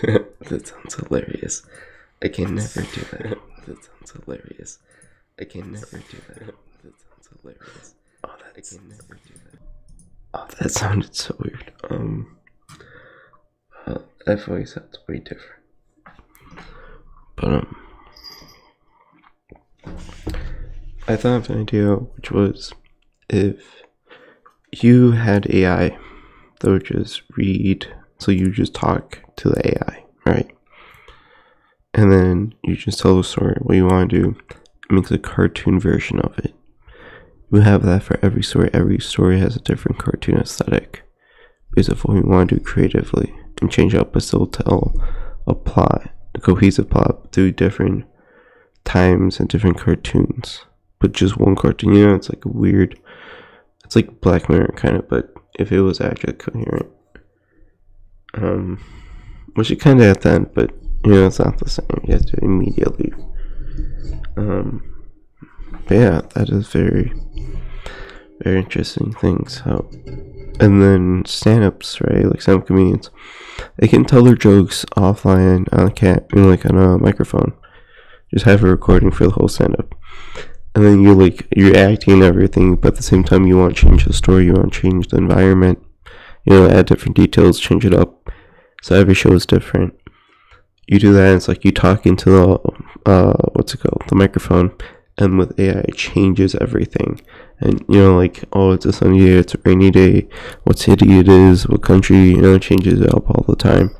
That sounds hilarious. I can never do that. That sounds hilarious. I can never do that. That sounds hilarious. Oh, I can never do that. Oh, that sounded so weird. That voice sounds way different. But I thought of an idea, which was if you had AI that would just read, so you just talk to the AI, right? And then you just tell the story, what you want to do, make a cartoon version of it. You have that for every story. Every story has a different cartoon aesthetic based off what you want to do creatively and change up, but still tell a plot, a cohesive plot through different times and different cartoons. But just one cartoon, it's like a weird, it's like Black Mirror kind of, but if it was actually coherent. Which it kind of at the end, but it's not the same. You have to immediately. But yeah, that is very, very interesting things. How, and then stand-ups, right? Like stand-up comedians, they can tell their jokes offline on on a microphone. Just have a recording for the whole stand-up, and then you're acting and everything, but at the same time you want to change the story, you want to change the environment, add different details, change it up. So every show is different. You do that, and it's like you talk into the the microphone, and with AI it changes everything. And oh, it's a sunny day, it's a rainy day, what city it is, what country, it changes it up all the time.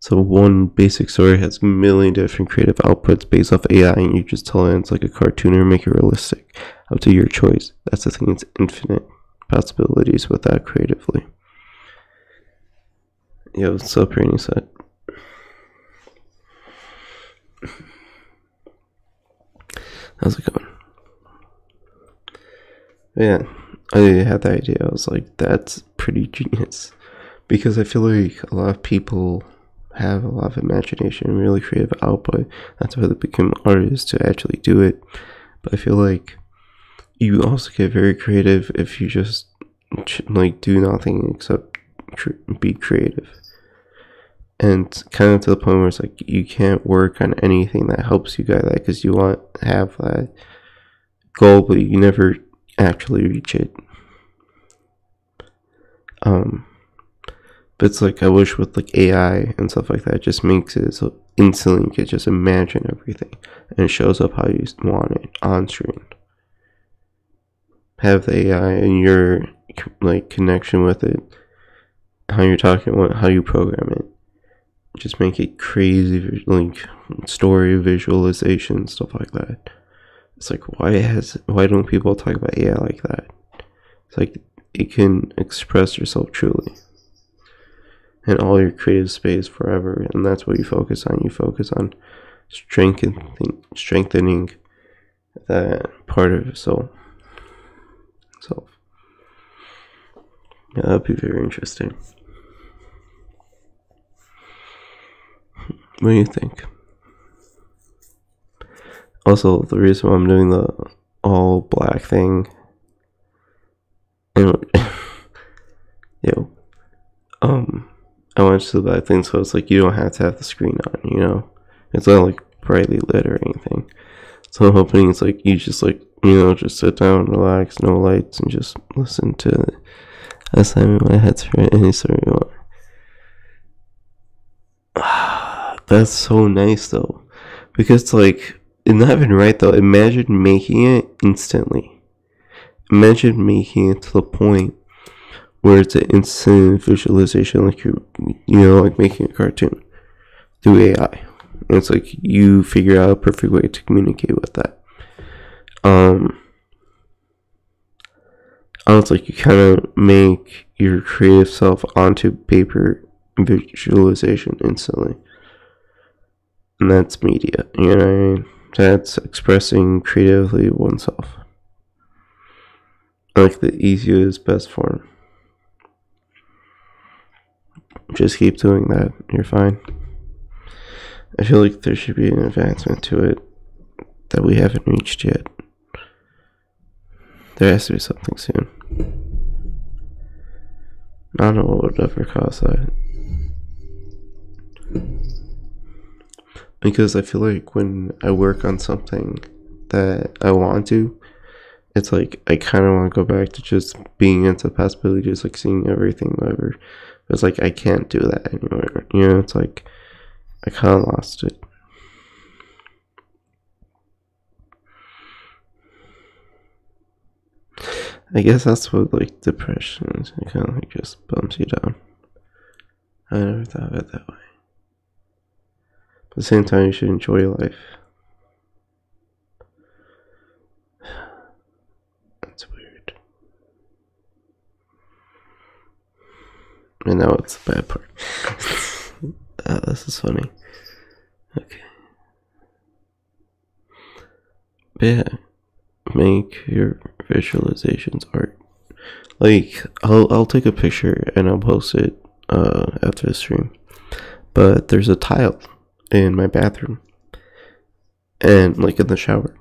So one basic story has a million different creative outputs based off AI, and you just tell it it's like a cartoon or make it realistic, up to your choice. That's the thing, it's infinite possibilities with that creatively. Yo, what's up, Rainy Set? How's it going? Yeah, I had that idea. I was like, that's pretty genius. Because I feel like a lot of people have a lot of imagination and really creative output. That's why they become artists, to actually do it. But I feel like you also get very creative if you just do nothing except be creative. And kind of to the point where it's like you can't work on anything that helps you get that, because you want to have that goal, but you never actually reach it. But it's like, I wish with AI and stuff like that, it just makes it so instantly you can just imagine everything, and it shows up how you want it on screen. Have the AI and your connection with it, how you're talking, how you program it. Just make it crazy, story visualization, stuff like that. It's like, why don't people talk about AI like that? It's like, it can express yourself truly in all your creative space forever, and that's what you focus on. You focus on strengthening that part of yourself. Yeah, that'd be very interesting. What do you think? Also, the reason why I'm doing the all black thing, and I went to the black thing, so it's like you don't have to have the screen on, it's not brightly lit or anything. So I'm hoping it's you just just sit down, relax, no lights, and just listen to assignment my head's for any story you want. That's so nice though, because it's not even right though. Imagine making it instantly. Imagine making it to the point where it's an instant visualization, you're making a cartoon through AI. And it's you figure out a perfect way to communicate with that. It's you kind of make your creative self onto paper visualization instantly. And that's media, you know what I mean? That's expressing creatively oneself. The easiest, best form. Just keep doing that, you're fine. I feel like there should be an advancement to it that we haven't reached yet. There has to be something soon. I don't know what would ever cause that. because I feel like when I work on something that I want to, it's like I kind of want to go back to just being into possibility, just like seeing everything, whatever. It's like I can't do that anymore. You know, it's like I kind of lost it. I guess that's what like depression is. It kind of like just bumps you down. I never thought of it that way. But at the same time, you should enjoy life. That's weird. And now it's the bad part. This is funny. Okay. But yeah, make your visualizations art. Like, I'll take a picture and I'll post it after the stream. But there's a tile in my bathroom, and like in the shower.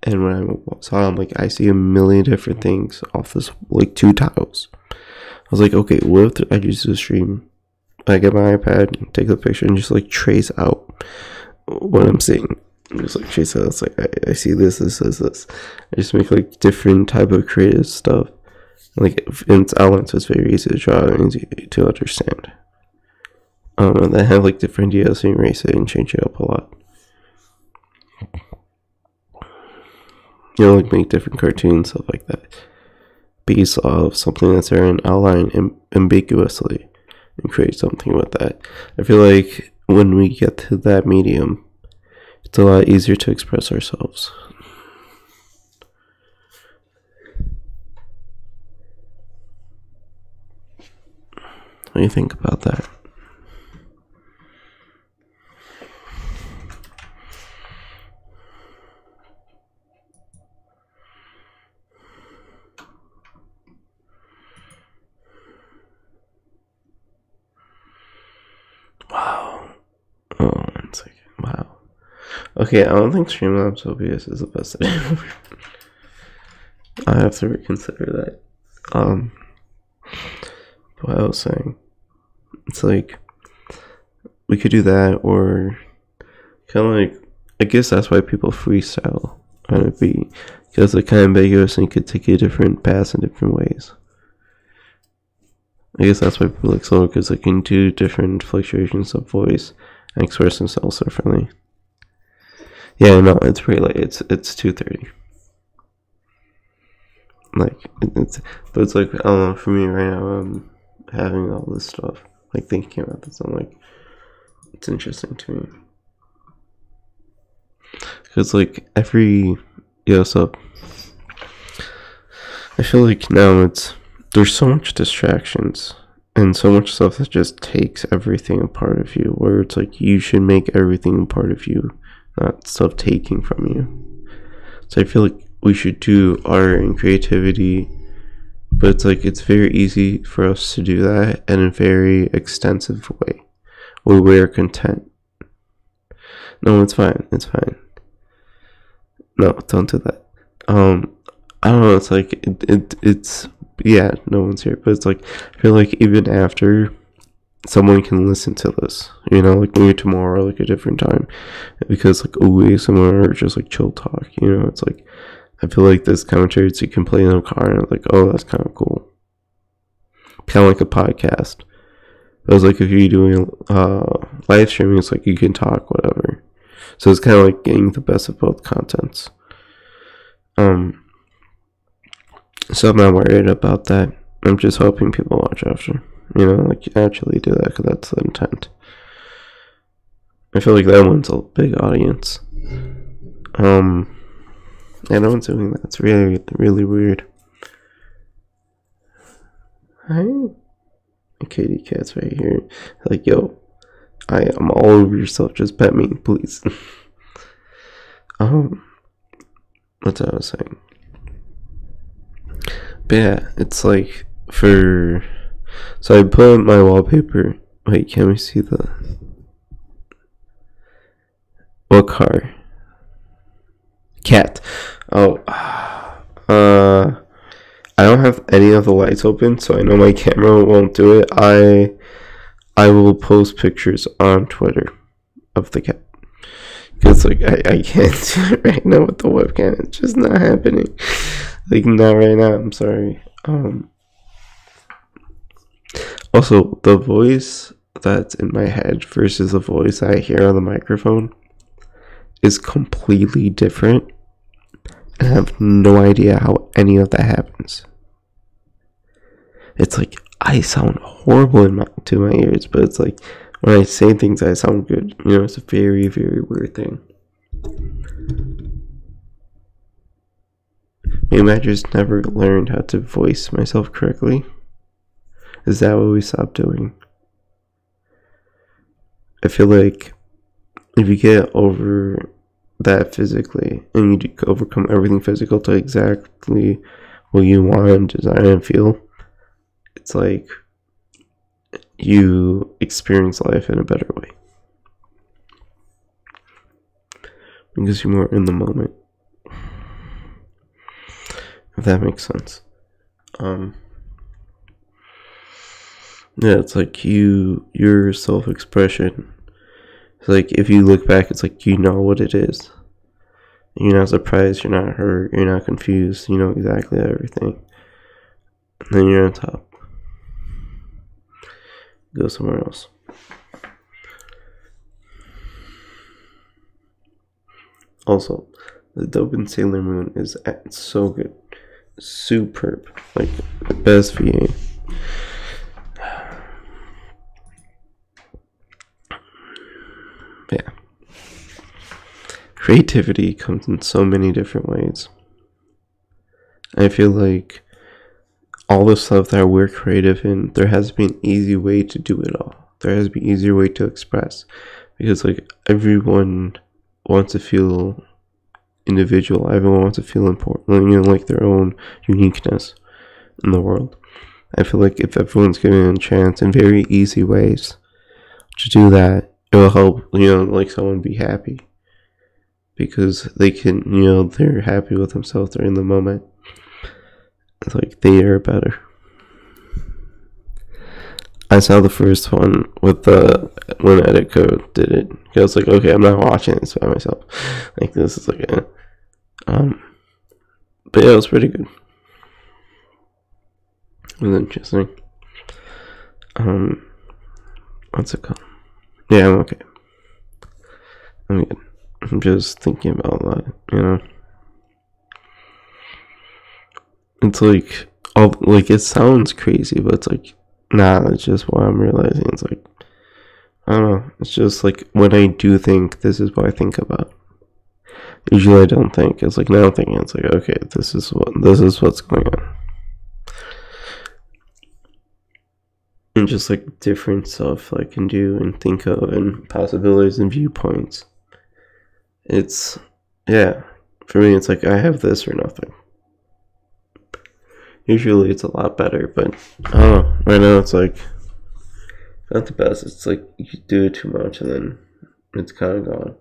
And when I saw them, like I see a million different things off this like 2 tiles. I was like, okay, what if I use the stream? I get my iPad, take the picture, and just like trace out what I'm seeing. Just like trace out. It's like I see this. I just make like different type of creative stuff. Like in its elements, it's very easy to draw and easy to understand. And I have like different ideas and erase it and change it up a lot. You know, like make different cartoons, stuff like that, based off something that's there and outline ambiguously and create something with that. I feel like when we get to that medium, it's a lot easier to express ourselves. What do you think about that? Wow. Oh, 1 second. Wow. Okay, I don't think Streamlabs OBS is the best idea. I have to reconsider that. What I was saying, it's like we could do that, or kind of like, I guess that's why people freestyle on a beat, because it's kind of ambiguous and could take you different paths in different ways. I guess that's why people like solo, because they can do different fluctuations of voice and express themselves differently. Yeah, no, it's pretty late. It's 2:30. Like but it's like, I don't know. For me right now, I'm having all this stuff, like thinking about this. I'm like, it's interesting to me, because like so I feel like now there's so much distractions and so much stuff that just takes everything a part of you, where it's like you should make everything a part of you, not stuff taking from you. So I feel like we should do art and creativity, but it's like it's very easy for us to do that in a very extensive way where we're content. No, it's fine. No, don't do that. I don't know. It's like it's yeah. No one's here, but it's like I feel like even after, someone can listen to this, you know, like maybe tomorrow, like a different time, because like ASMR or just like chill talk, you know. It's like I feel like this commentary you can play in a car and like, oh, that's kind of cool, kind of like a podcast. But it's like if you're doing live streaming, it's like you can talk whatever. So it's kind of like getting the best of both contents. So I'm not worried about that. I'm just hoping people watch after, you know, like actually do that, because that's the intent. I feel like that one's a big audience. And no one's doing that. It's really, really weird. Hi. Katie Cat's right here. Like, yo, I am all over yourself. Just pet me, please. That's what I was saying. But yeah, it's like so I put my wallpaper. Wait, can we see what car? Cat. Oh, I don't have any of the lights open, so I know my camera won't do it. I will post pictures on Twitter of the cat. Because, like, I can't do it right now with the webcam. It's just not happening. Like, not right now. I'm sorry. Also, the voice that's in my head versus the voice I hear on the microphone is completely different. And I have no idea how any of that happens. It's like, I sound horrible to my ears, but it's like, when I say things, I sound good. You know, it's a very, very weird thing. Maybe I just never learned how to voice myself correctly. Is that what we stopped doing? I feel like if you get over that physically and you overcome everything physical to exactly what you want and desire and feel, it's like you experience life in a better way because you're more in the moment, if that makes sense. Yeah, it's like your self-expression. It's like if you look back, it's like you know what it is. You're not surprised, you're not hurt, you're not confused, you know exactly everything. And then you're on top. Go somewhere else. Also, the Dope in Sailor Moon is so good. Superb. Like, the best VA. Yeah. Creativity comes in so many different ways. I feel like all the stuff that we're creative in, there has to be an easy way to do it all. There has to be an easier way to express. Because, like, everyone wants to feel individual. Everyone wants to feel important, you know, like their own uniqueness in the world. I feel like if everyone's given a chance in very easy ways to do that, it will help, you know, like someone be happy. Because they can, you know, they're happy with themselves, they're in the moment. It's like they are better. I saw the first one with when Edit Code did it. I was like, okay, I'm not watching this by myself. Like, this is like a but yeah, it was pretty good. It was interesting. What's it called? Yeah, I'm okay. I'm good. I'm just thinking about that, you know. It's like it sounds crazy, but it's like, nah, that's just what I'm realizing. It's like, I don't know. It's just like when I do think, this is what I think about. Usually I don't think. It's like now I'm thinking. It's like, okay, this is what's going on. And just like different stuff I can do and think of, and possibilities and viewpoints. It's, yeah, for me it's like I have this or nothing. Usually it's a lot better, but I don't know. Right now it's like not the best. It's like you do it too much and then it's kind of gone.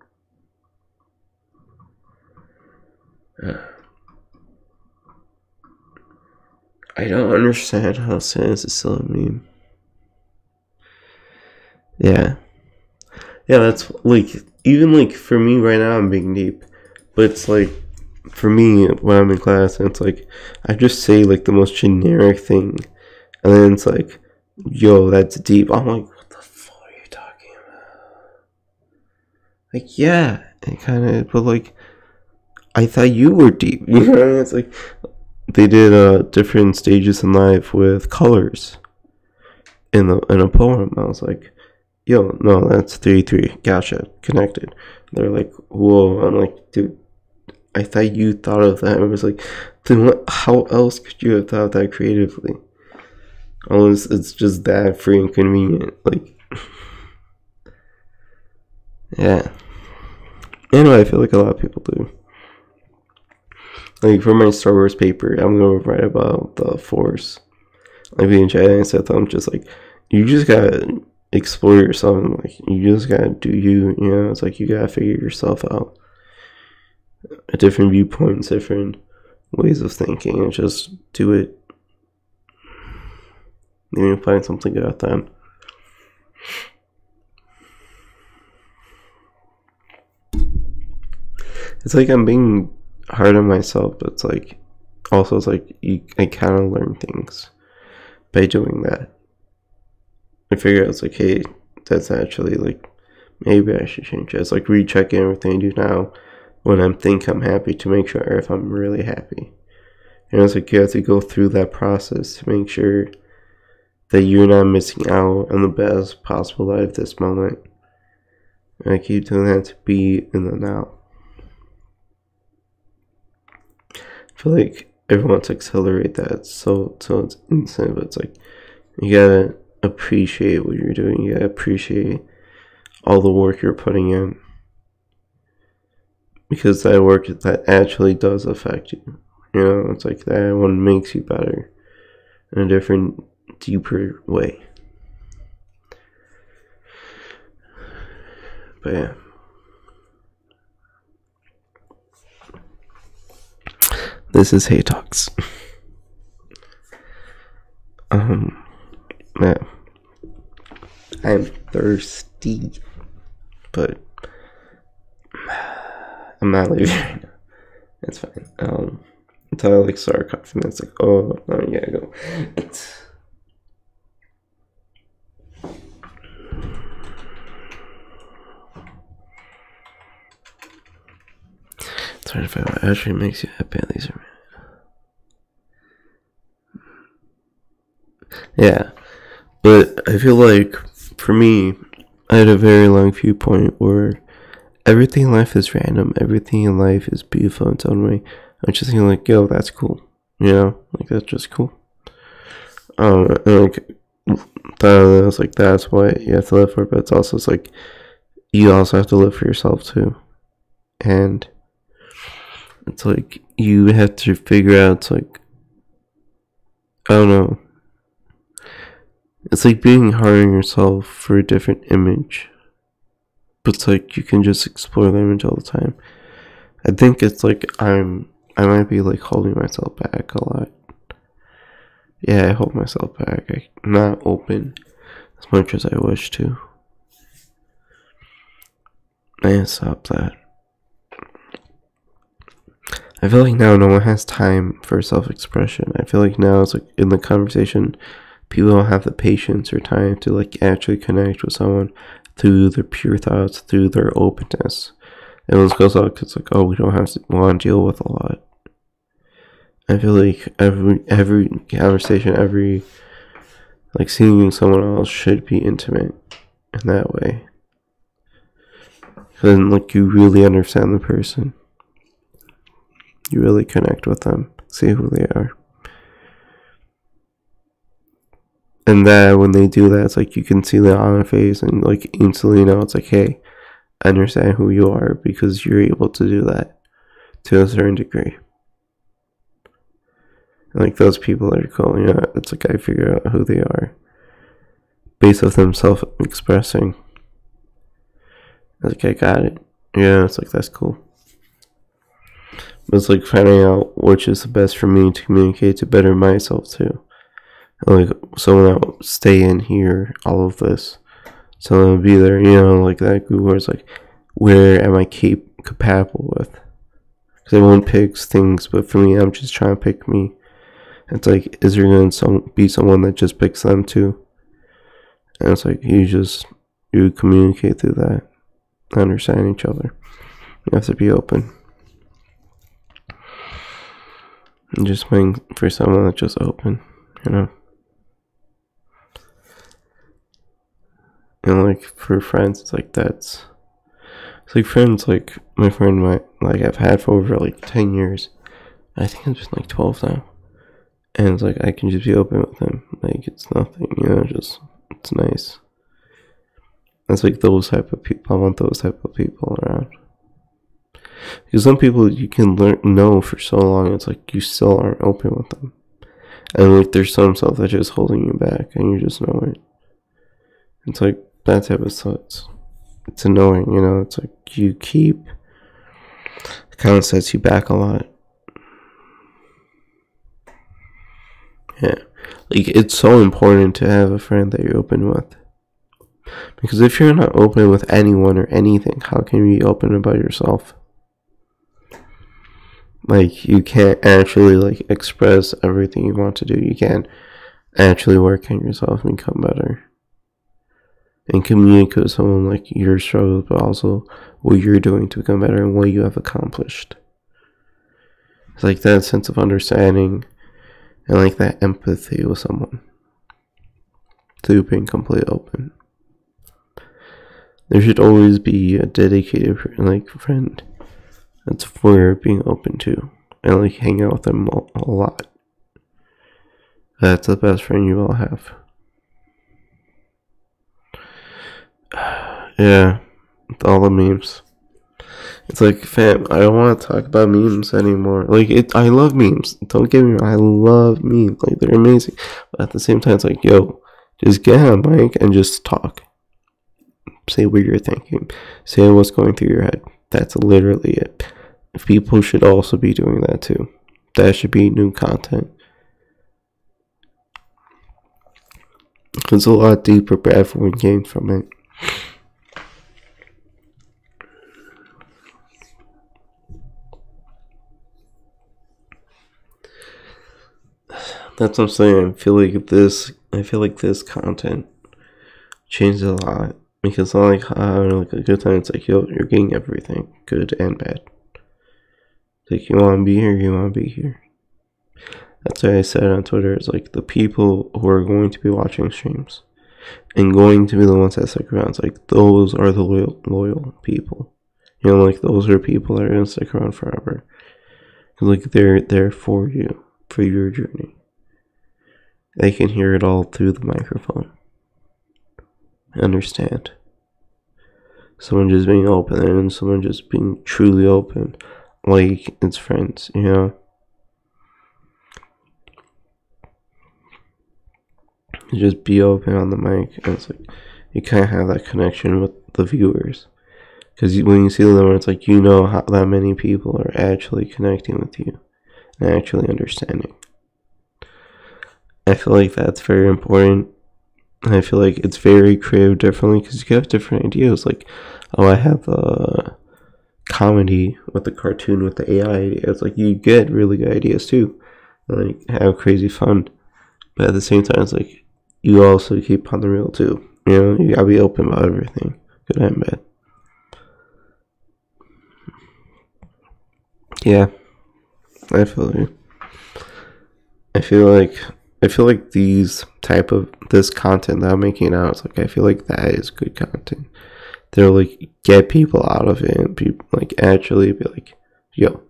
I don't understand how Sans is still a meme. Yeah, that's like, even like for me right now I'm being deep, but it's like for me when I'm in class and it's like I just say like the most generic thing, and then it's like, yo, that's deep. I'm like, what the fuck are you talking about? Like, yeah, it kind of, but like I thought you were deep. You know what I mean? It's like they did different stages in life with colors in a poem. I was like, yo, no, that's 3-3. Gotcha, connected. They're like, whoa. I'm like, dude, I thought you thought of that. I was like, then what? How else could you have thought that creatively? Unless it's just that free and convenient. Like, yeah. Anyway, I feel like a lot of people do. Like, for my Star Wars paper, I'm gonna write about the Force. Like, being Jedi and Sith, I'm just like, you just gotta explore yourself, and like, you just gotta do you, you know? It's like, you gotta figure yourself out. Different viewpoints, different ways of thinking, and just do it. Maybe find something good at that. it's like I'm being hard on myself, but it's like also it's like I kind of learn things by doing that. I figure out it's like, hey, that's actually like maybe I should change it. It's like rechecking everything I do now when I'm happy to make sure if I'm really happy. And it's like you have to go through that process to make sure that you're not missing out on the best possible life this moment. And I keep doing that to be in the now. I feel like everyone wants to accelerate that so it's insane, but it's like you gotta appreciate what you're doing. You gotta appreciate all the work you're putting in, because that work that actually does affect you. You know, it's like that one makes you better in a different, deeper way. But yeah. This is Hey Talks. Yeah. I'm thirsty, but I'm not leaving right now. It's fine. Until I like start coughing, it's like, oh, no, you gotta go. It's hard to find what actually makes you happy. At least, yeah. But I feel like for me, I had a very long viewpoint where everything in life is random. Everything in life is beautiful in its own way. I'm just thinking like, yo, that's cool. You know, like that's just cool. And like, I was like, that's what you have to live for. But it's also it's like you also have to live for yourself too. And it's like you have to figure out. It's like I don't know. It's like being hard on yourself for a different image. But it's like you can just explore the image all the time. I think it's like I might be like holding myself back a lot. Yeah, I hold myself back. I'm not open as much as I wish to. I need to stop that. I feel like now no one has time for self-expression. I feel like now it's like in the conversation, people don't have the patience or time to like actually connect with someone through their pure thoughts, through their openness. And when this goes out, it's like, oh, we don't have to want to deal with a lot. I feel like every conversation, every like seeing someone else should be intimate in that way. Then like you really understand the person. You really connect with them, see who they are. And that when they do that, it's like you can see that on their face and like instantly know it's like, hey, I understand who you are because you're able to do that to a certain degree. And like those people that are cool, you know, it's like I figure out who they are based off them self-expressing. Like I got it. Yeah, it's like that's cool. But it's like finding out which is the best for me to communicate to better myself too. And like someone that will stay in here, all of this. Someone will be there, you know, like that group where it's like, where am I compatible with? Because everyone picks things, but for me, I'm just trying to pick me. It's like, is there going to be someone that just picks them too? And it's like, you communicate through that, understand each other. You have to be open. And just waiting for someone that's just open, you know? And like for friends, it's like it's like friends, like my friend like I've had for over like 10 years. I think it's been like 12 now. And it's like I can just be open with him. Like it's nothing, you know, just it's nice. It's like those type of people. I want those type of people around. Because some people you can know for so long, it's like you still aren't open with them. And like there's some stuff that's just holding you back and you just know it. It's like that type of stuff. It's annoying, you know, it's like you keep, it kind of sets you back a lot. Yeah. Like it's so important to have a friend that you're open with. Because if you're not open with anyone or anything, how can you be open about yourself? Like, you can't actually, like, express everything you want to do. You can't actually work on yourself and become better. And communicate with someone, like, your struggles, but also what you're doing to become better and what you have accomplished. It's like that sense of understanding and, like, that empathy with someone. To being completely open. There should always be a dedicated, like, friend that's for being open to, and, like, hang out with them a lot. That's the best friend you all have. Yeah, with all the memes. It's like, fam, I don't want to talk about memes anymore. Like, I love memes. Don't get me wrong, I love memes. Like, they're amazing. But at the same time, it's like, yo, just get on a mic and just talk. Say what you're thinking. Say what's going through your head. That's literally it. People should also be doing that too. That should be new content. There's a lot deeper, but everyone gained from it. That's what I'm saying. I feel like this content changed a lot. Because like a good time, it's like, yo, you're getting everything, good and bad. Like, you want to be here, you want to be here. That's why I said on Twitter, it's like, the people who are going to be watching streams and going to be the ones that stick around, it's like, those are the loyal people. You know, like, those are people that are going to stick around forever. Cause, like, they're there for you, for your journey. They can hear it all through the microphone. Understand. Someone just being open and someone just being truly open, like it's friends, you know. You just be open on the mic, and it's like you kind of have that connection with the viewers, because when you see them, it's like, you know, how that many people are actually connecting with you and actually understanding. I feel like that's very important. I feel like it's very creative differently, because you have different ideas. Like, oh, I have a comedy with the cartoon with the AI ideas. Like, you get really good ideas too, like, have crazy fun. But at the same time, it's like, you also keep on the real too. You know, you gotta be open about everything, good and bad. Yeah, I feel you. I feel like this content that I'm making now, it's like, I feel like that is good content. They'll, like, get people out of it, and people, like, actually be like, yo.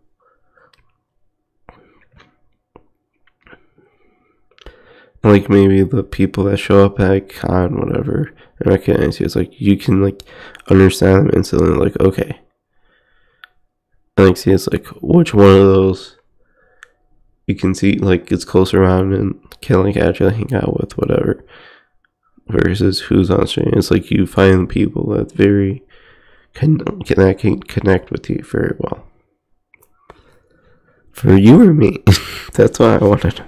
Like, maybe the people that show up at con, whatever, and recognize you, it's like, you can, like, understand them instantly, like, okay. And, like, see, it's like, which one of those you can see, like, it's close around and can, like, actually hang out with, whatever, versus who's on stream. It's like, you find people that that can connect with you very well. For you or me. That's what I wanted.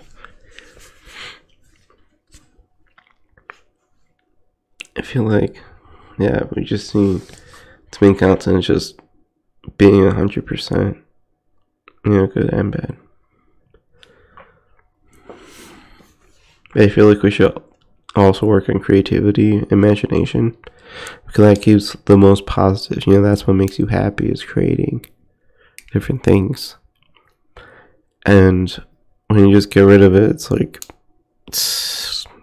I feel like, yeah, we just need to make content just being 100%, you know, good and bad. I feel like we should also work on creativity, imagination, because that keeps the most positive. You know, that's what makes you happy, is creating different things. And when you just get rid of it, it's like,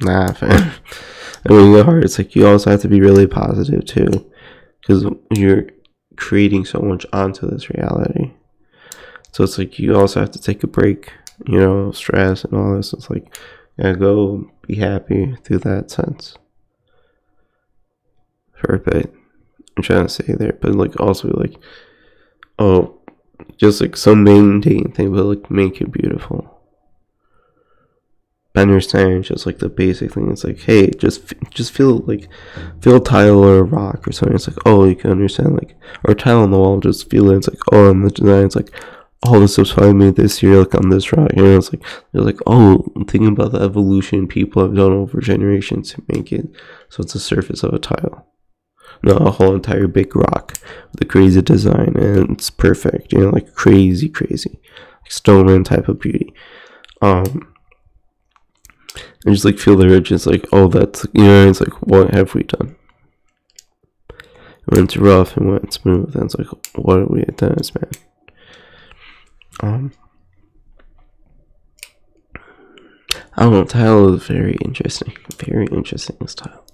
nah, fam. And when you go hard, it's like, you also have to be really positive too, because you're creating so much onto this reality. So it's like, you also have to take a break, you know, stress and all this. It's like, yeah, go be happy through that sense for a bit. I'm trying to say there, but, like, also, like, oh, just, like, some mundane thing, but, like, make it beautiful. Understand just, like, the basic thing. It's like, hey, just feel a tile or a rock or something. It's like, oh, you can understand, like, or a tile on the wall, just feel it. It's like, oh, and the design, it's like, oh, this was probably made this year, like, on this rock. You know, it's like, they're like, oh, thinking about the evolution people have done over generations to make it so it's the surface of a tile. No, a whole entire big rock with a crazy design, and it's perfect. You know, like, crazy. stolen type of beauty. And just like feel the urge. It's like, oh, that's, you know, it's like, what have we done? When it's rough and when it's smooth, and it's like, what have we done as man? I don't know, Tile is very interesting. Very interesting style.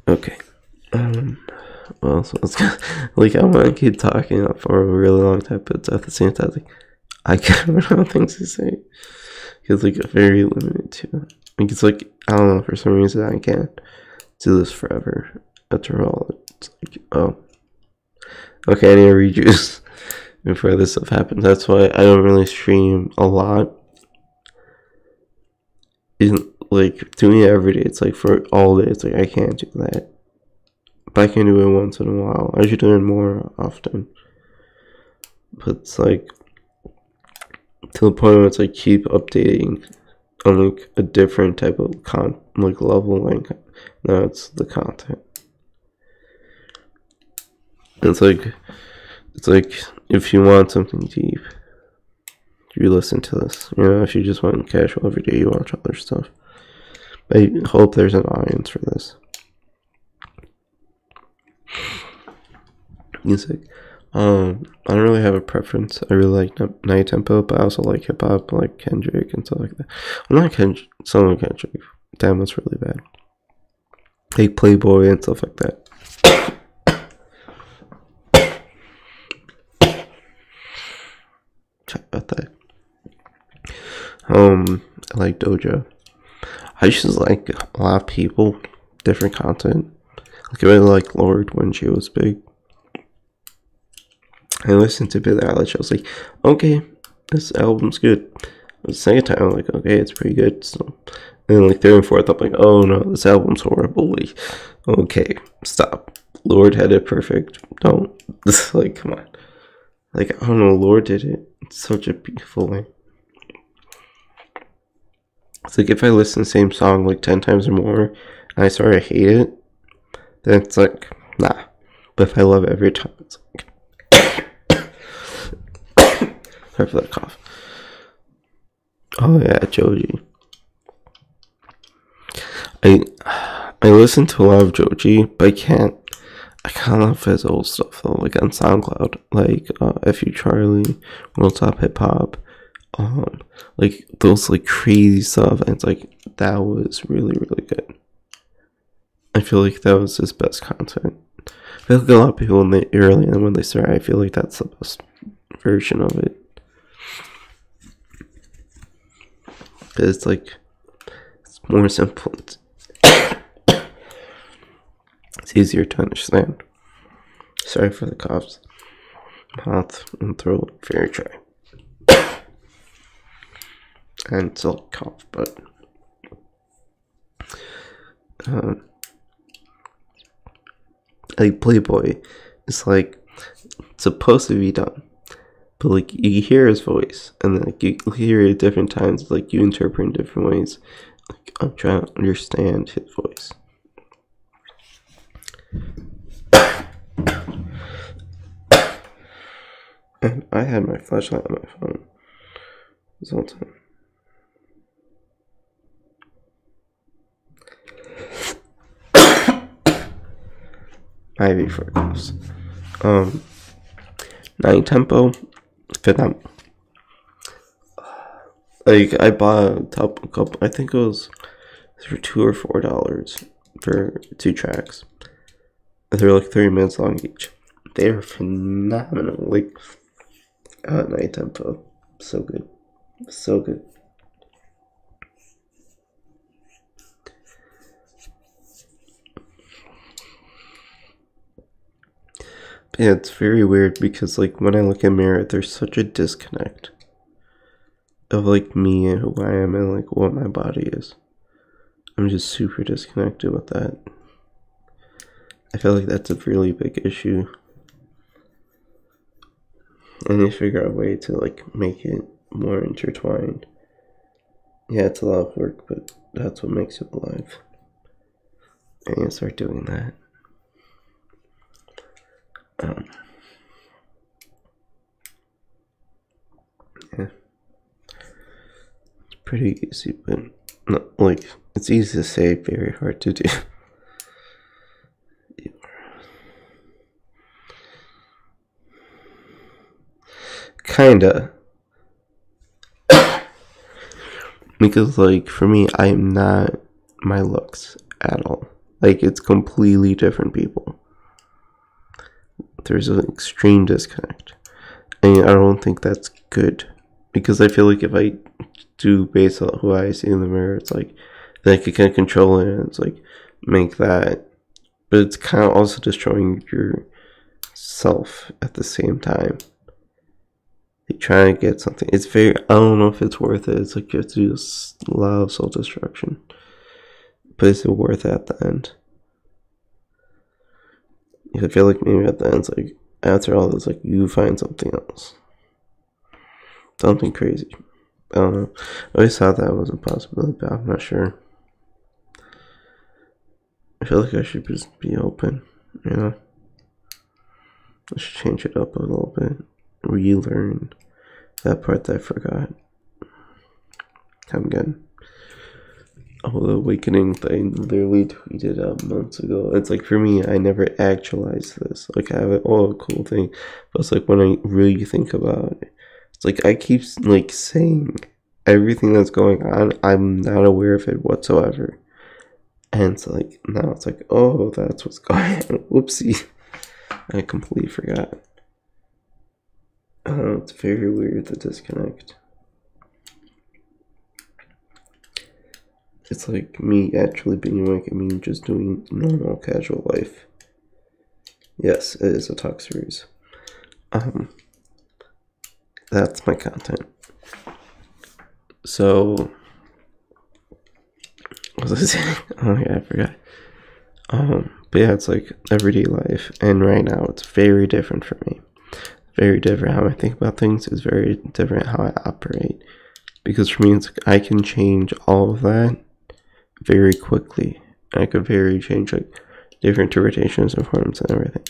Okay. Well, so it's like, I want to keep talking for a really long time, but at the same time, like, I can't run out of things to say. Because, like, I'm very limited to it. Like, it's like, I don't know, for some reason, I can't do this forever. After all, it's like, oh. Okay, I need to rejuice before this stuff happens. That's why I don't really stream a lot. Like, doing it every day, it's like for all day, it's like I can't do that. But I can do it once in a while. I should do it more often. But it's like, to the point where it's like keep updating on like a different type of level, like now it's the content. It's like if you want something deep, you listen to this. You know, if you just want casual every day, you watch other stuff. I hope there's an audience for this. Music. I don't really have a preference. I really like night tempo, but I also like hip hop, like Kendrick and stuff like that. Well, not Kendrick, some of Kendrick. Damn, that's really bad. Like Playboy and stuff like that. Sorry about that. I like Doja. I just like a lot of people, different content. Like I really like Lorde when she was big. I listened to Billie Eilish. I was like, okay, this album's good. The second time, I'm like, okay, it's pretty good. So, and then like third and fourth, I'm like, oh no, this album's horrible. Like, okay, stop. Lorde had it perfect. Don't. Like, come on. Like, I don't know, Lorde did it in such a beautiful way. It's like if I listen to the same song like 10 times or more, and I sort of hate it, then it's like, nah. But if I love it every time, it's like, sorry for that cough. Oh yeah, Joji. I listen to a lot of Joji, but I can't. I kind of love his old stuff though, like on SoundCloud, like FU Charlie, World Top Hip Hop, like those like crazy stuff, and it's like that was really really good. I feel like that was his best content. I feel like a lot of people in the early and when they start, I feel like that's the best version of it. Cause it's like it's more simple. It's easier to understand. Sorry for the coughs. Mouth and throat very dry. And still cough, but like Playboy is like supposed to be done, but like you hear his voice and then like you hear it at different times, like you interpret in different ways. Like I'm trying to understand his voice. And I had my flashlight on my phone this whole time. Ivy for coughs. Night tempo, phenomenal. Like I bought a couple. I think it was for $2 or $4 for 2 tracks. They're like 30 minutes long each. They are phenomenal. Like night tempo, so good, so good. But yeah, it's very weird because like when I look in the mirror, there's such a disconnect of like me and who I am and like what my body is. I'm just super disconnected with that. I feel like that's a really big issue. And you figure out a way to like make it more intertwined. Yeah, it's a lot of work, but that's what makes it alive. And you start doing that. Yeah, it's pretty easy, but not, like, it's easy to say, very hard to do. Kinda. Because, like, for me, I am not my looks at all. Like, it's completely different people. There's an extreme disconnect. And I don't think that's good. Because I feel like if I do based on who I see in the mirror, it's like, then I can control it and it's like, make that. But it's kind of also destroying yourself at the same time. Like, trying to get something. It's very, I don't know if it's worth it. It's like you have to do a lot of self destruction. But is it worth it at the end? I feel like maybe at the end, it's like, after all this, like, you find something else. Something crazy. I don't know. I always thought that was a possibility, but I'm not sure. I feel like I should just be open, you know? I should change it up a little bit. Relearn that part that I forgot. I'm good. Oh, the awakening thing, literally tweeted out months ago. It's like, for me, I never actualized this. Like, I have it, oh, cool thing. But it's like, when I really think about it, it's like, I keep, like, saying everything that's going on, I'm not aware of it whatsoever. And it's like, now it's like, oh, that's what's going on. Whoopsie. I completely forgot. It's very weird, the disconnect. It's like me actually being awake and me just doing normal, casual life. Yes, it is a talk series. That's my content. So, what was I saying? Oh yeah, I forgot. But yeah, it's like everyday life, and right now it's very different for me. Very different how I think about things. Is very different how I operate. Because for me, it's like I can change all of that very quickly. I could very change like different interpretations and forms and everything.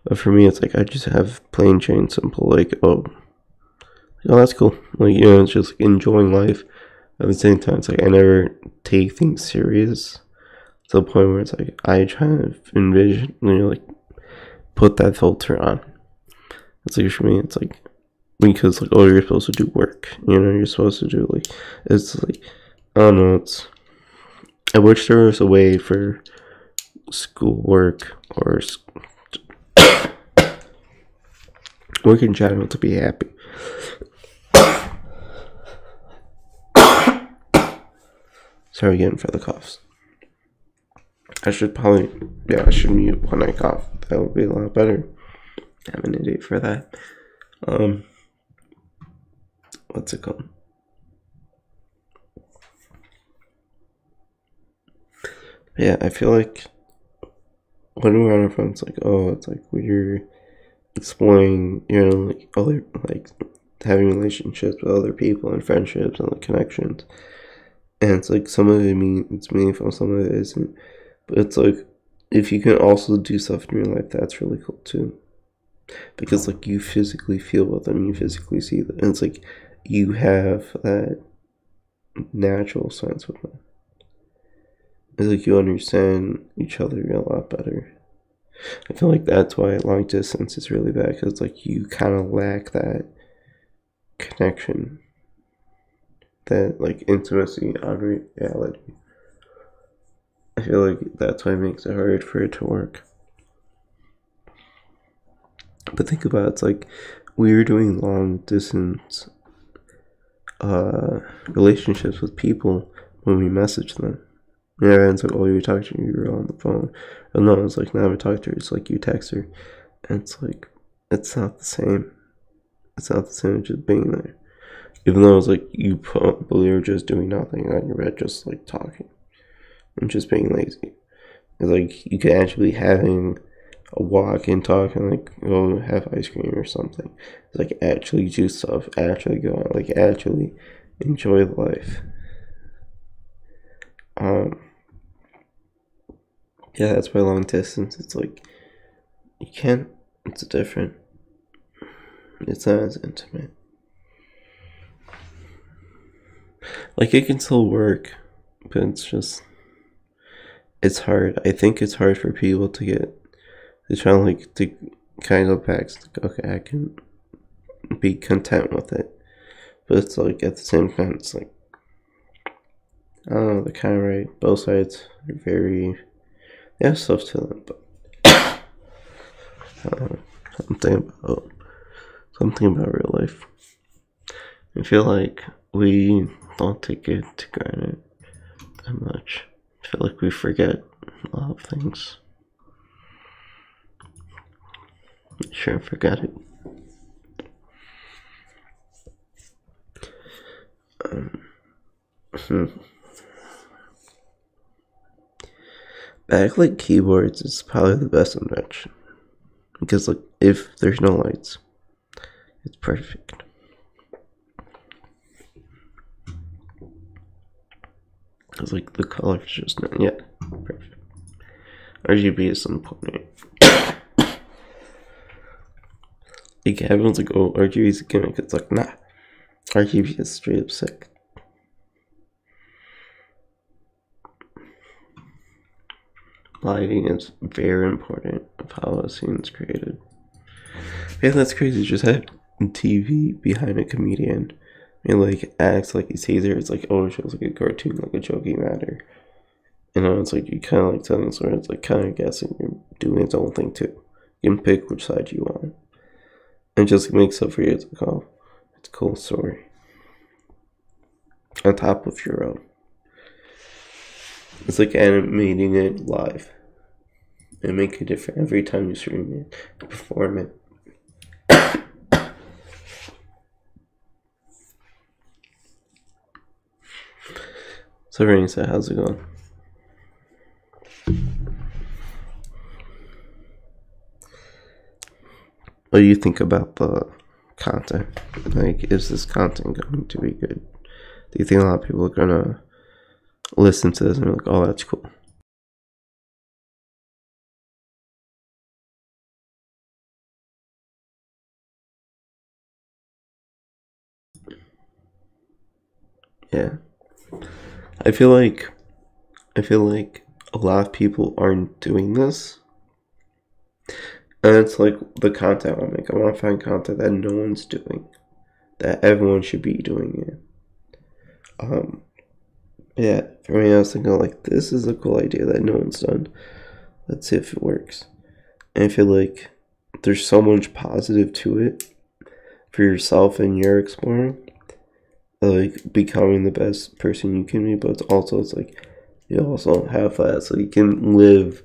But for me, it's like I just have plain Jane simple, like, oh, that's cool. Like, you know, it's just like enjoying life. At the same time, it's like I never take things serious to the point where it's like I try to envision, you know, like put that filter on. It's like for me, it's like because like, oh, you're supposed to do work, you know, you're supposed to do like, it's like, I don't know, it's, I wish there was a way for schoolwork or work in general to be happy. Sorry again for the coughs. I should probably, yeah, I should mute when I cough. That would be a lot better. I'm an idiot for that. What's it called? Yeah, I feel like when we're on our phones, like, oh, it's like we're exploring, you know, like other, like having relationships with other people and friendships and like connections. And it's like some of it it's meaningful, some of it isn't. But it's like if you can also do stuff in your life, that's really cool too. Because like you physically feel with them, you physically see them, and it's like you have that natural sense with them. It's like you understand each other a lot better. I feel like that's why long distance is really bad, because it's like you kind of lack that connection, that like intimacy on reality. I feel like that's why it makes it hard for it to work. But think about it, it's like we're doing long distance relationships with people when we message them. Yeah, and it's like, oh, you talk to her, you're on the phone. And no, it's like, now I talk to her, it's like you text her. And it's like, it's not the same. It's not the same as just being there. Even though it's like you probably are just doing nothing on your bed, just like talking and just being lazy. It's like you could actually be having a walk and talk and like go have ice cream or something. It's like actually do stuff, actually go out, like actually enjoy life. Yeah, that's why long distance, it's like you can't, it's different. It's not as intimate. Like it can still work, but it's hard. I think it's hard for people to get to try like to kind of go back. Like, okay, I can be content with it, but it's like at the same time, it's like I don't know. They're kind of right. Both sides are very they have stuff to them, but I don't know. Something about real life. I feel like we don't take it to granted that much. I feel like we forget a lot of things. Sure, forget it. Hmm. Backlit keyboards is probably the best invention because, like, if there's no lights, it's perfect. It's like the color's just not yet perfect. RGB is important. Like everyone's like, "Oh, RGB is a gimmick." It's like, nah, RGB is straight up sick. Lighting is very important of how a scene is created. Yeah, that's crazy. Just have TV behind a comedian and like acts like he's Caesar. It's like, oh, it shows like a cartoon, like a joking matter. You know, it's like you kind of like telling story. It's like kind of guessing you're doing its own thing too. You can pick which side you want. And just makes up for you. It's like, oh, it's a cool story. On top of your own. It's like animating it live. It makes it different every time you stream it, perform it. So Rainy said, how's it going? What do you think about the content? Like, is this content going to be good? Do you think a lot of people are gonna listen to this and be like, oh, that's cool? Yeah. I feel like a lot of people aren't doing this. And it's like the content I make. I want to find content that no one's doing. That everyone should be doing it. Yeah, for me I was thinking like this is a cool idea that no one's done. Let's see if it works. And I feel like there's so much positive to it for yourself and you're exploring. Like becoming the best person you can be, but it's like you also have that so you can live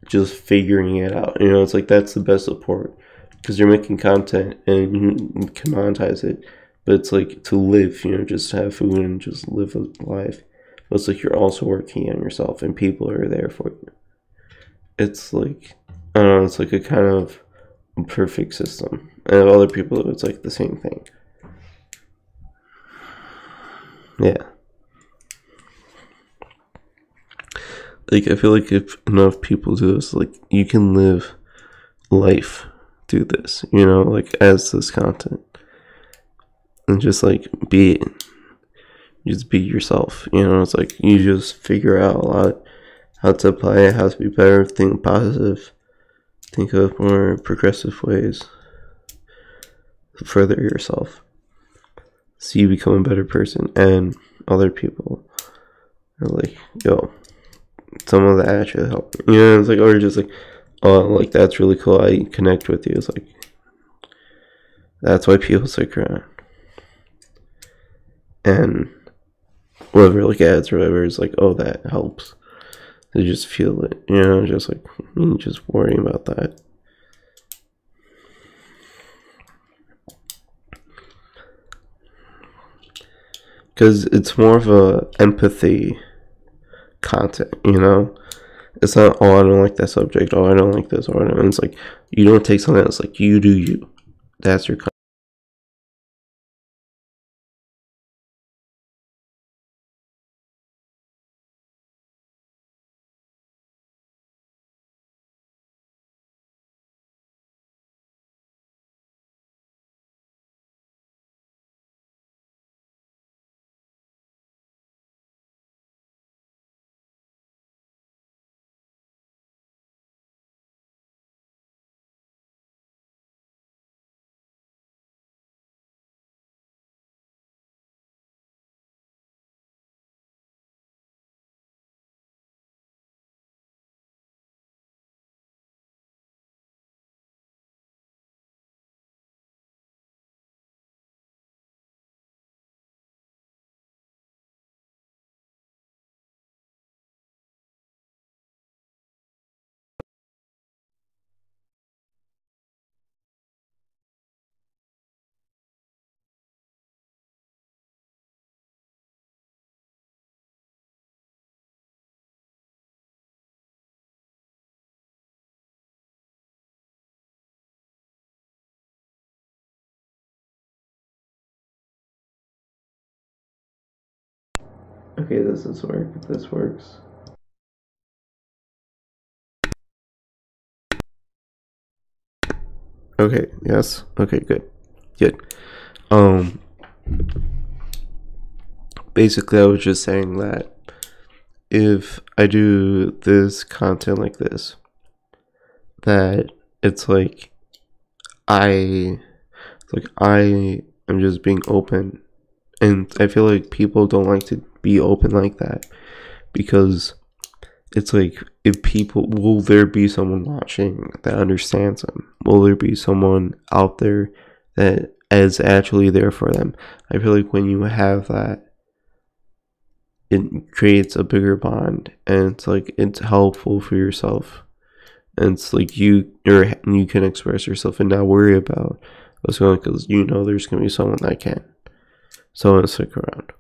just figuring it out. You know, it's like that's the best support because you're making content and you can monetize it, but it's like to live, you know, just have food and just live a life. But it's like you're also working on yourself and people are there for you. It's like, I don't know, it's like a kind of perfect system. And other people, it's like the same thing. Yeah. Like, I feel like if enough people do this, like, you can live life through this, you know, like, as this content. And just, like, just be yourself, you know, it's like, you just figure out a lot how to apply it, how to be better, think positive, think of more progressive ways to further yourself. So you become a better person, and other people are like, yo, some of that actually help. You know, it's like, or just like, oh, like that's really cool. I connect with you. It's like that's why people stick around. And whatever like ads or whatever is like, oh, that helps. They just feel it. You know, just like me just worrying about that. Because it's more of a empathy content, you know. It's not, oh, I don't like that subject, oh, I don't like this, or it's like you don't take something else, like you do you. That's your content. Okay, does this work? This works. Okay, yes. Okay, good. Good. Um Basically I was just saying that if I do this content like this, that it's like I I am just being open, and I feel like people don't like to be open like that, because it's like, if people, will there be someone watching that understands them? Will there be someone out there that is actually there for them? I feel like when you have that, it creates a bigger bond, and it's like, it's helpful for yourself, and it's like you can express yourself and not worry about what's going on, because there's gonna be someone that can, someone to stick around.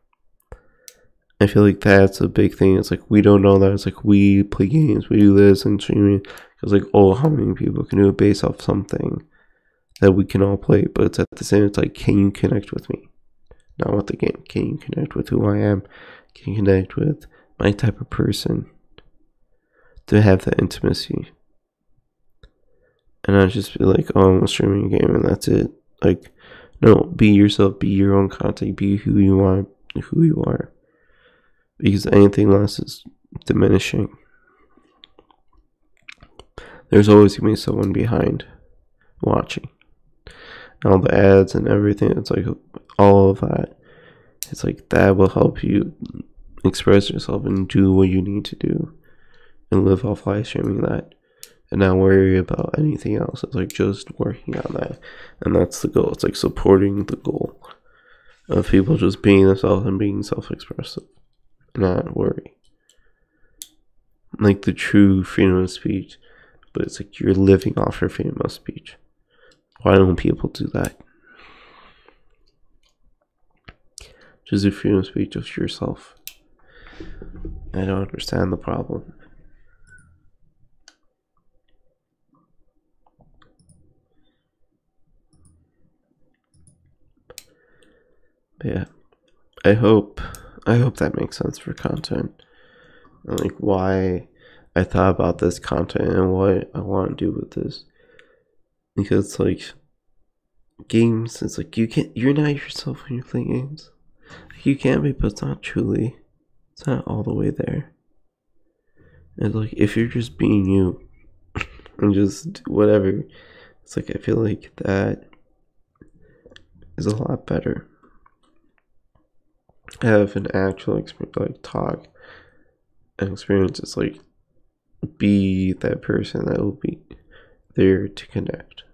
I feel like that's a big thing. It's like, we don't know that. It's like, we play games, we do this and streaming. It's like, oh, how many people can do it based off something that we can all play? But it's at the same, it's like, can you connect with me? Not with the game. Can you connect with who I am? Can you connect with my type of person? To have that intimacy. And not just be like, oh, I'm streaming a game and that's it. Like, no, be yourself, be your own content, be who you are, because anything less is diminishing. There's always gonna be someone behind watching. All the ads and everything, it's like, all of that. It's like, that will help you express yourself and do what you need to do, and live off live streaming that, and not worry about anything else. It's like, just working on that, and that's the goal. It's like supporting the goal of people just being themselves and being self-expressive, not worry. Like the true freedom of speech, but it's like, you're living off your freedom of speech. Why don't people do that? Just a freedom of speech of yourself. I don't understand the problem. But yeah, I hope that makes sense for content, and like why I thought about this content and what I want to do with this. Because like, games, it's like, you're not yourself when you play games. You can be, but it's not truly. It's not all the way there. And like, if you're just being you and just whatever, it's like, I feel like that is a lot better. Have an actual experience, like talk and experience. It's like, be that person that will be there to connect.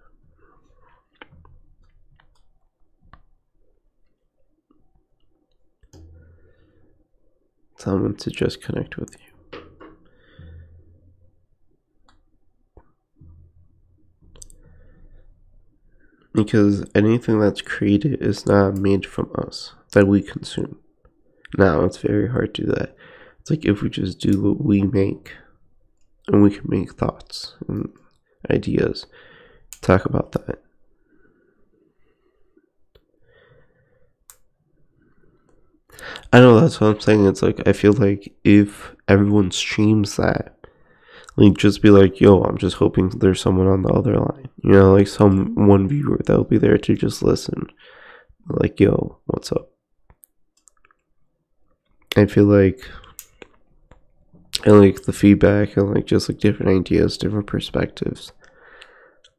Someone to just connect with you. Because anything that's created is not made from us, that we consume. Now, it's very hard to do that. It's like, if we just do what we make, and we can make thoughts and ideas, talk about that. I know, that's what I'm saying. It's like, I feel like if everyone streams that, like, just be like, yo, I'm just hoping there's someone on the other line. Like some one viewer that'll be there to just listen. Like, yo, what's up? I feel like, and like the feedback, and like just like different ideas, different perspectives.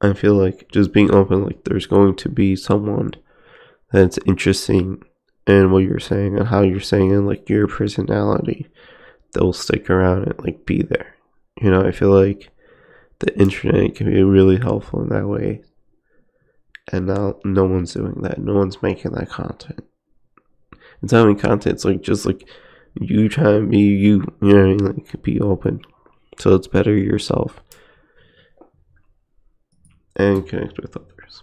I feel like just being open, like there's going to be someone that's interesting in what you're saying and how you're saying it, like your personality, that will stick around and like be there. I feel like the internet can be really helpful in that way, and now no one's doing that. No one's making that content. It's not even content. It's like, just like, you try to be you. You know what I mean? Like, be open, so it's better yourself, and connect with others.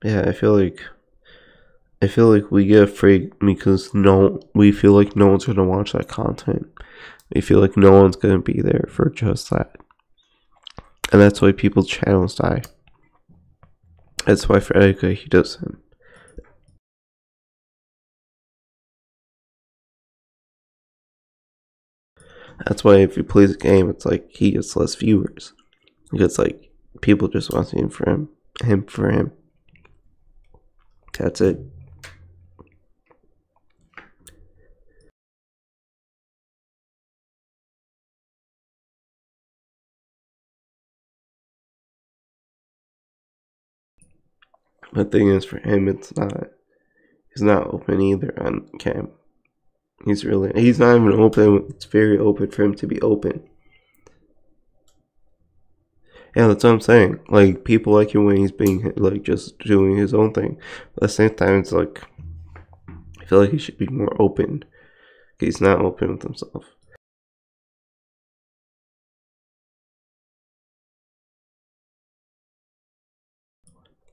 Yeah, I feel like we get afraid because we feel like no one's gonna watch that content. We feel like no one's gonna be there for just that, and that's why people's channels die. That's why for Edgar, he doesn't. That's why if he plays a game, it's like he gets less viewers. Because like people just want to see him for him. That's it. But the thing is, for him, it's not. He's not open either on cam. He's not even open. It's very open for him to be open. Yeah, that's what I'm saying. Like, people like him when he's being, like, just doing his own thing. But at the same time, it's like, I feel like he should be more open. He's not open with himself.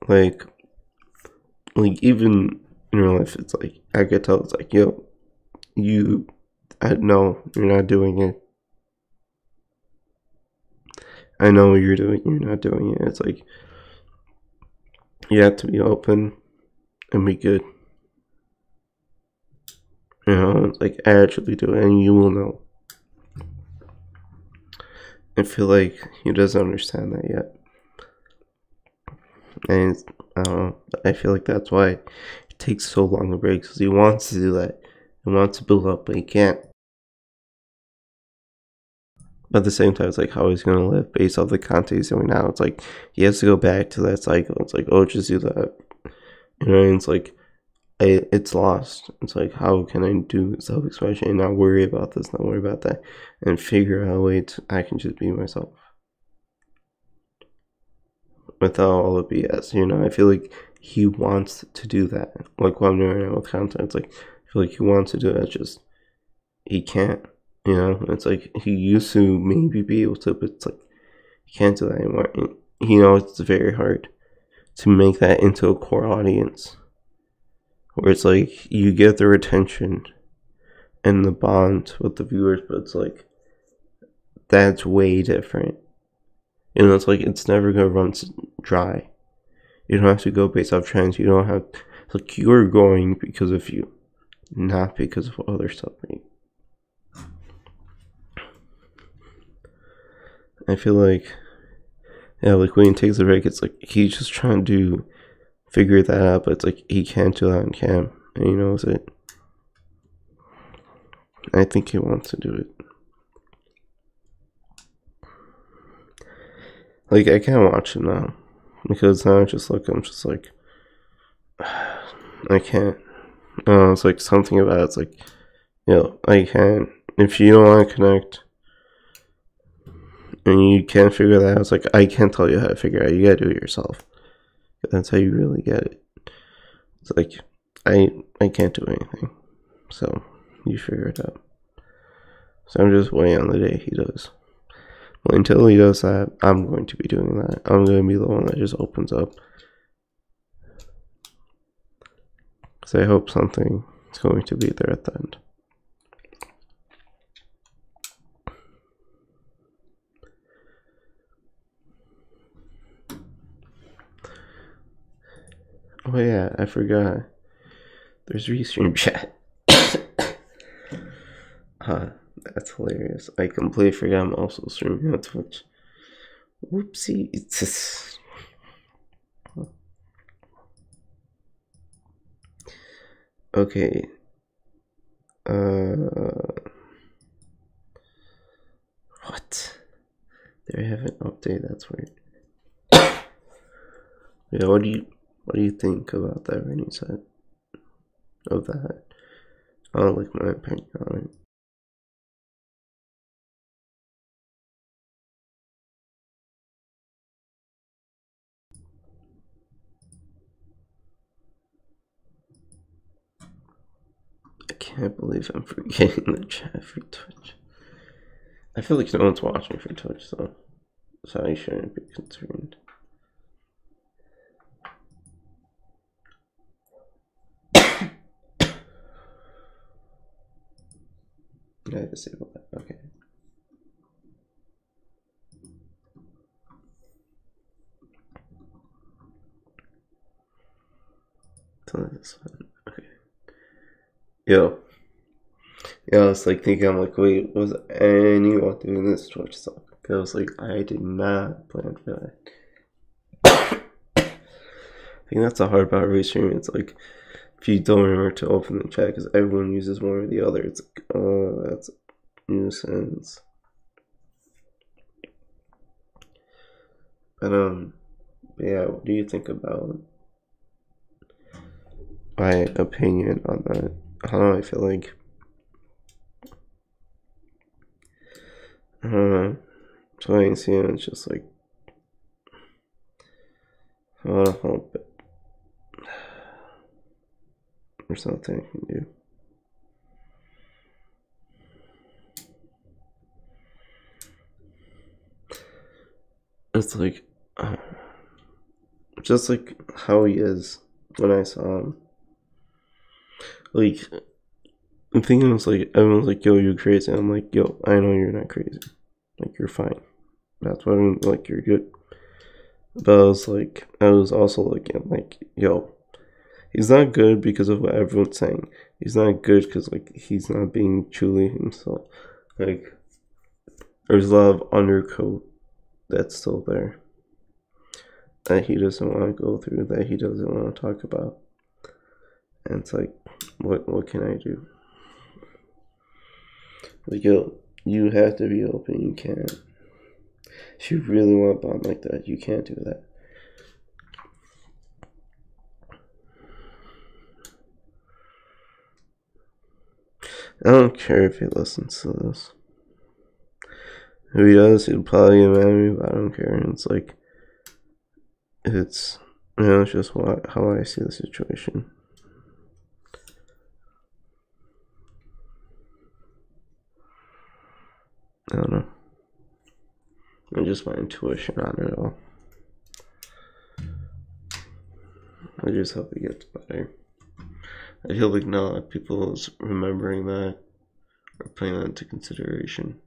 Like even in real life, it's like, I could tell, it's like, yo, no, you're not doing it. I know what you're doing, you're not doing it. It's like, you have to be open and be good. You know, it's like, actually do it, and you will know. I feel like he doesn't understand that yet. And I don't know, I feel like that's why it takes so long to break, because he wants to do that. He wants to build up, but he can't. But at the same time, it's like, how he's going to live based off the content he's doing now. It's like, he has to go back to that cycle. It's like, oh, just do that. You know, and it's like, it's lost. It's like, how can I do self-expression and not worry about this, not worry about that, and figure out a way I can just be myself without all the BS. You know, I feel like he wants to do that. Like what I'm doing right now with content, it's like, I feel like he wants to do it, just he can't. You know, it's like he used to maybe be able to, but it's like he can't do that anymore. And he knows it's very hard to make that into a core audience, where it's like you get their attention and the bond with the viewers, but it's like that's way different. You know, it's like it's never gonna run dry. You don't have to go based off trends. You don't have, like, you're going because of you, not because of other stuff. I feel like, yeah, like when he takes a break, it's like he's just trying to figure that out, but it's like he can't do that on cam, and he knows it. I think he wants to do it. Like, I can't watch it now, because now I'm just like, I can't. It's like something about it's like, I can't. If you don't want to connect, and you can't figure that out, it's like, I can't tell you how to figure it out. You gotta do it yourself. That's how you really get it. It's like, I can't do anything, so you figure it out. So I'm just waiting on the day he does. Well, until he does that, I'm going to be doing that. I'm going to be the one that just opens up. Because I hope something is going to be there at the end. Oh yeah, I forgot. There's restream chat. That's hilarious. I completely forgot I'm also streaming on Twitch. Whoopsie. It's just... Okay. What? They have an update. That's weird. Yeah, what do you think about that rainy set? Of that? I don't like my opinion on it. I can't believe I'm forgetting the chat for Twitch. I feel like no one's watching for Twitch, though, so I shouldn't be concerned. I disabled that. Okay. So this one. Okay. Yo. Yeah, I was like thinking, I'm like, wait, was anyone doing this Twitch stuff? Because I was like, I did not plan for that. I think that's the hard part of restreaming. It's like, if you don't remember to open the chat because everyone uses one or the other, it's like, oh, that's a nuisance. But, yeah, what do you think about my opinion on that? I don't know, I feel like, I don't know, so I see it, it's just like, I want to help it. There's nothing I can do. It's like, just like how he is when I saw him. Like, I'm thinking, it's like, everyone's like, yo, you're crazy. I'm like, yo, I know you're not crazy. Like, you're fine. That's what I'm like, you're good. But I was also looking like, yo, he's not good because of what everyone's saying. He's not good because, like, he's not being truly himself. Like, there's a lot of undercoat that's still there that he doesn't want to go through, that he doesn't want to talk about. And it's like, what can I do? Like, yo, you have to be open. You can't. If you really want to bond like that, you can't do that. I don't care if he listens to this. If he does, he'll probably get mad at me, but I don't care. And it's like, it's, it's just how I see the situation. I don't know. And just my intuition on it all. I just hope it gets better. I feel like not a lot of people is remembering that or putting that into consideration.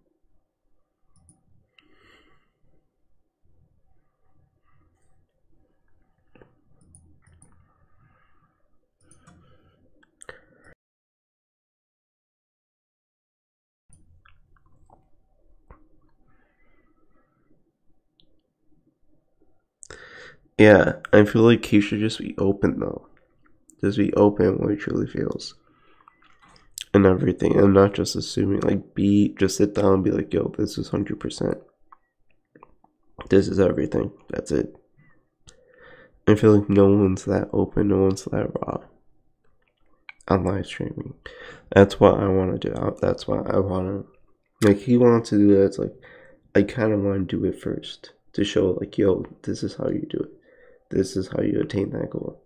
Yeah, I feel like he should just be open though. Just be open what he truly feels. And everything. And not just assuming, like, just sit down and be like, yo, this is 100%. This is everything. That's it. I feel like no one's that open, no one's that raw on live streaming. That's what I want to do. That's what I want to, like, he wants to do that. It's like, I kind of want to do it first to show, like, yo, this is how you do it. This is how you attain that goal.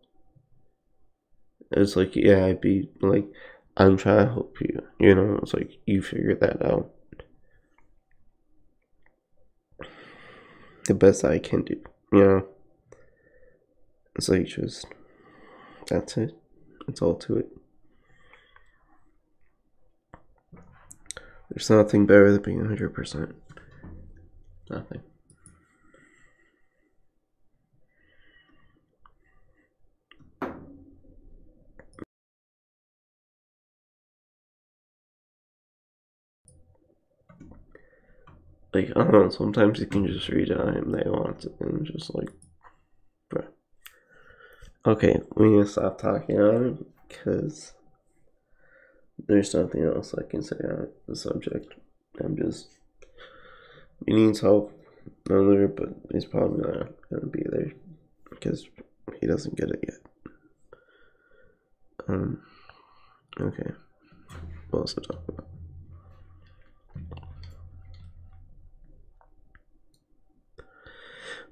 It's like, yeah, I'd be like, I'm trying to help you. It's like, you figure that out. The best I can do. It's like, just, that's it. It's all to it. There's nothing better than being 100%. Nothing. Like, I don't know, sometimes you can just read it on him, they want it, and just like, bruh. Okay, we need to stop talking on it, because there's nothing else I can say on the subject. He needs help, there, but he's probably not gonna be there, because he doesn't get it yet. Okay, what else to talk about?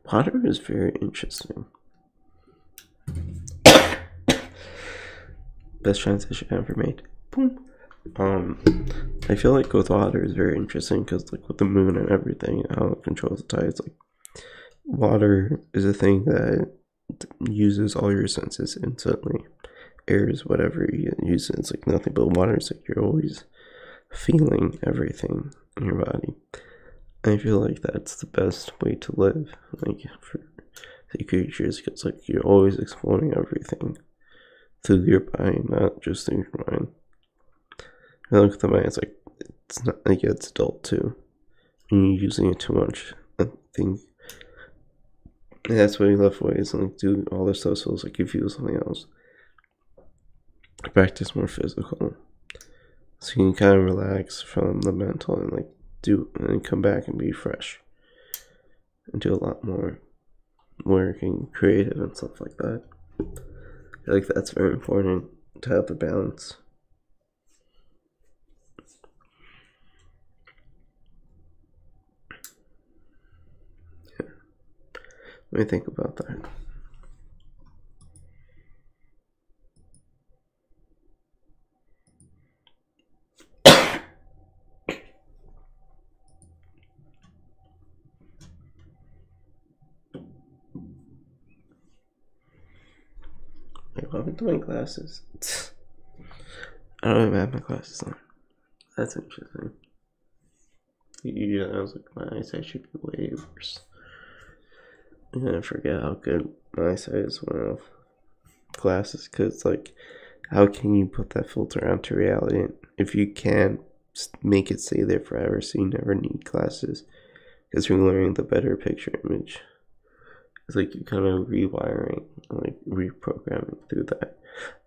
Potter is very interesting. Best transition ever made. Boom. I feel like with water is very interesting because, like, with the moon and everything, how it controls the tides. Like, water is a thing that uses all your senses instantly. Air is whatever you use. It's like nothing but water. It's like you're always feeling everything in your body. I feel like that's the best way to live, like, for sea creatures, because, like, you're always exploring everything through your body, not just through your mind. I look at the mind, it's like, it's not like it's adult too. And you're using it too much. I think that's why you left ways and like do all this stuff. So it's like if you do something else, practice more physical, so you can kind of relax from the mental and like do and come back and be fresh and do a lot more work and creative and stuff like that. I feel like that's very important to have the balance. Yeah. What do you think about that? Wait, what happened to my glasses? I don't even have my glasses on. That's interesting. Yeah, I was like, my eyesight should be way worse. I'm gonna forget how good my eyesight is when I have glasses, because, like, how can you put that filter onto reality if you can't make it stay there forever, so you never need glasses? Because you're learning the better picture image. It's like you're kind of rewiring, like reprogramming through that.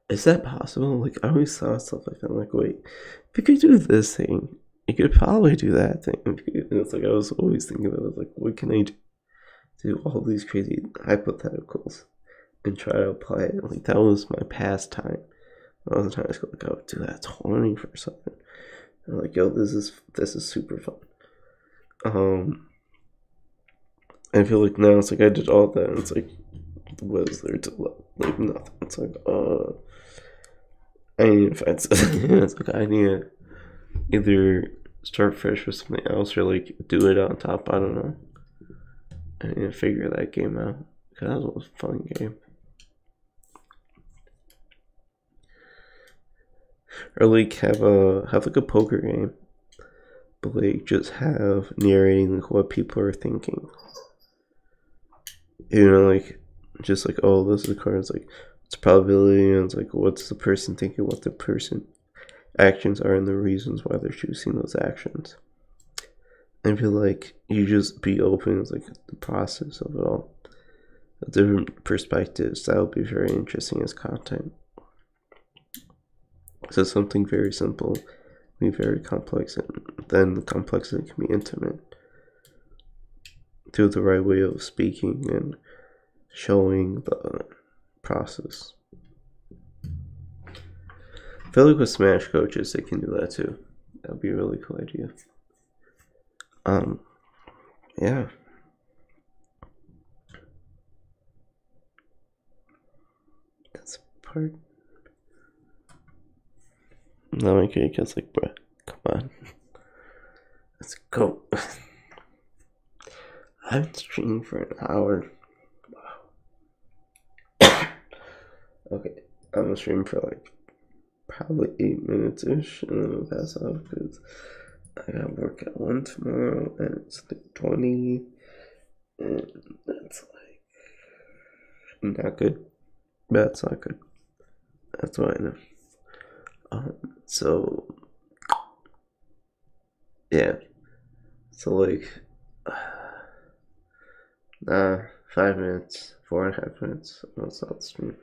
Is that possible? Like, I always saw stuff like that. I'm like, wait, if you could do this thing, you could probably do that thing. And it's like I was always thinking about it, like, what can I do? Do all these crazy hypotheticals and try to apply it. Like, that was my pastime. I was trying to go, like, oh, do that 20 for something. I'm like, yo, this is super fun. I feel like now it's like I did all that, and it's like, what is there to like nothing? It's like, I need to find something. It's like I need to either start fresh with something else or like do it on top. I don't know. I need to figure that game out, because that was a fun game. Or like have like a poker game, but like just have narrating like what people are thinking. You know, like just like, oh, this is the cards, like it's probability, and it's like what's the person thinking, what the person actions are, and the reasons why they're choosing those actions. I feel like you just be open to like the process of it all, different perspectives. That would be very interesting as content. So something very simple be very complex, and then the complexity can be intimate through the right way of speaking and showing the process. I feel like with Smash coaches, they can do that too. That would be a really cool idea. Yeah. That's part. No, okay, because like, bruh, come on. Let's go. I've been streaming for an hour. Wow. Okay, I'm gonna stream for like probably 8 minutes ish, and then I'll pass off because I got work at 1 tomorrow, and it's like 20, and that's like not good. That's not good. That's what I know. So yeah, so like, 5 minutes, 4.5 minutes. I'll stop the stream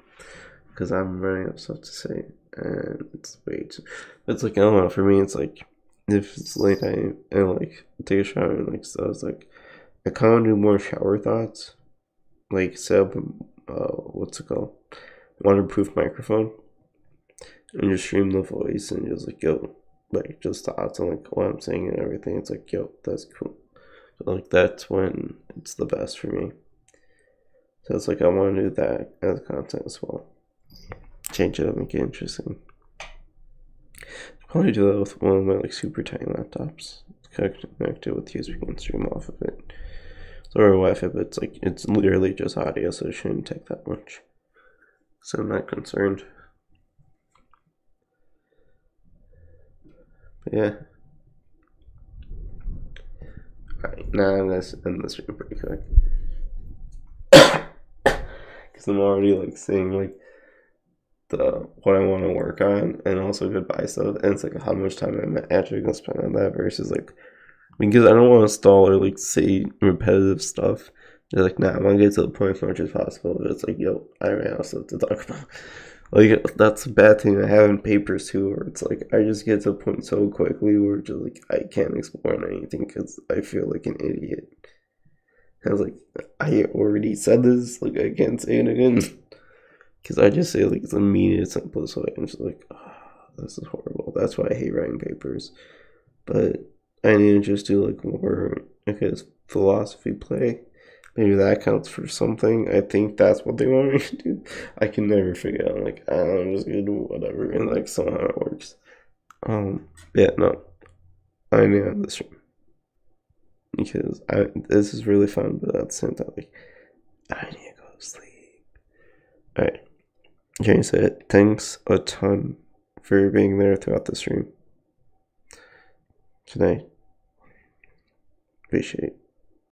because I'm running out of stuff to say, and it's way too. It's like, I don't know. For me, it's like if it's late night and like take a shower and like stuff. It's like I kind of do more shower thoughts, like set up what's it called, waterproof microphone, and just stream the voice and just like, yo, like just thoughts on like what I'm saying and everything. It's like, yo, that's cool. So like that's when it's the best for me. So it's like I want to do that as content as well. Change it up, make it interesting. I'll probably do that with one of my like super tiny laptops. Connect it with USB and stream off of it. So or Wi-Fi, but it's like it's literally just audio, so it shouldn't take that much. So I'm not concerned. But yeah. Alright, now I'm gonna end this stream pretty quick. Because I'm already like saying like the what I want to work on and also goodbye stuff, and it's like how much time I'm actually gonna spend on that versus like because I don't want to stall or like say repetitive stuff. They're like, nah, I want to get to the point as much as possible. But it's like, yo, I ran out of stuff to talk about. Like that's a bad thing I have in papers too, where it's like I just get to a point so quickly where just like I can't explore on anything because I feel like an idiot. I was like, I already said this, like I can't say it again. Because I just say like it's immediate, simplest way. I'm just like, oh, this is horrible. That's why I hate writing papers. But I need to just do like more, because philosophy play. Maybe that counts for something. I think that's what they want me to do. I can never figure out. I'm like, I'm just gonna do whatever, and like somehow it works. Yeah, no, I need to have this room because this is really fun, but at the same time, like, I need to go to sleep. All right. Jane said, thanks a ton for being there throughout the stream. Good night. Appreciate it.